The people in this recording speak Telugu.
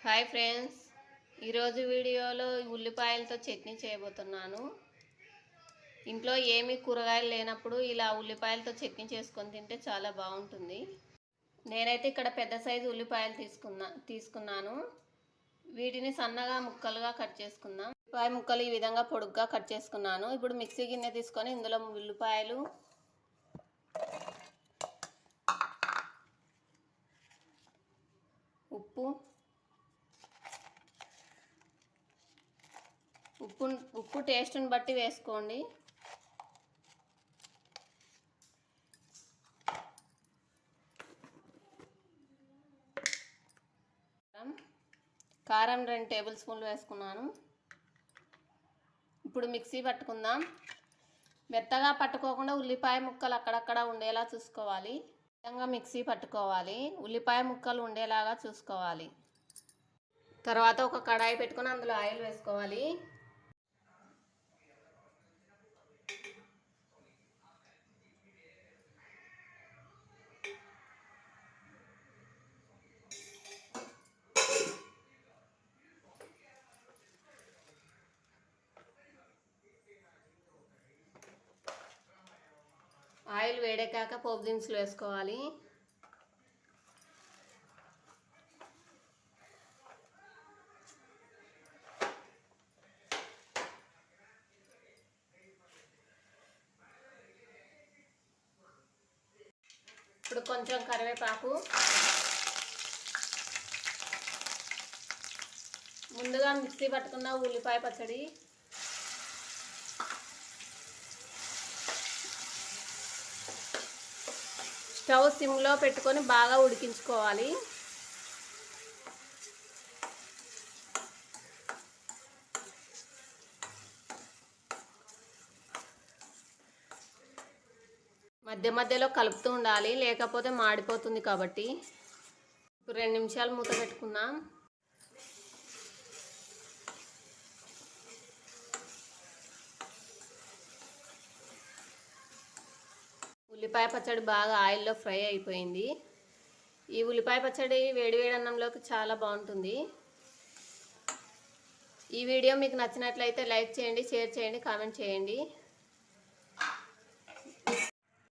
హాయ్ ఫ్రెండ్స్, ఈరోజు వీడియోలో ఉల్లిపాయలతో చట్నీ చేయబోతున్నాను. ఇంట్లో ఏమీ కూరగాయలు లేనప్పుడు ఇలా ఉల్లిపాయలతో చట్నీ చేసుకొని తింటే చాలా బాగుంటుంది. నేనైతే ఇక్కడ పెద్ద సైజు ఉల్లిపాయలు తీసుకున్నాను. వీటిని సన్నగా ముక్కలుగా కట్ చేసుకుందాం. ఉల్లిపాయ ముక్కలు ఈ విధంగా పొడుగ్గా కట్ చేసుకున్నాను. ఇప్పుడు మిక్సీ గిన్నె తీసుకొని ఇందులో ఉల్లిపాయలు, ఉప్పు టేస్ట్ని బట్టి వేసుకోండి. కారం 2 టేబుల్ స్పూన్లు వేసుకున్నాను. ఇప్పుడు మిక్సీ పట్టుకుందాం. మెత్తగా పట్టుకోకుండా ఉల్లిపాయ ముక్కలు అక్కడక్కడ ఉండేలా చూసుకోవాలి. విధంగా మిక్సీ పట్టుకోవాలి. ఉల్లిపాయ ముక్కలు ఉండేలాగా చూసుకోవాలి. తర్వాత ఒక కడాయి పెట్టుకొని అందులో ఆయిల్ వేసుకోవాలి. ఆయిల్ వేడెక్కాక పోపు దినుసులు వేసుకోవాలి. ఇప్పుడు కొంచెం కరివేపాకు, ముందుగా మిక్సీ పట్టుకున్న ఉల్లిపాయ పచ్చడి, స్టవ్ సిమ్లో పెట్టుకొని బాగా ఉడికించుకోవాలి. మధ్య మధ్యలో కలుపుతూ ఉండాలి, లేకపోతే మాడిపోతుంది కాబట్టి. ఇప్పుడు 2 నిమిషాలు మూత పెట్టుకుందాం. ఉల్లిపాయ పచ్చడి బాగా ఆయిల్లో ఫ్రై అయిపోయింది. ఈ ఉల్లిపాయ పచ్చడి వేడివేడి అన్నంలోకి చాలా బాగుంటుంది. ఈ వీడియో మీకు నచ్చినట్లయితే లైక్ చేయండి, షేర్ చేయండి, కామెంట్ చేయండి.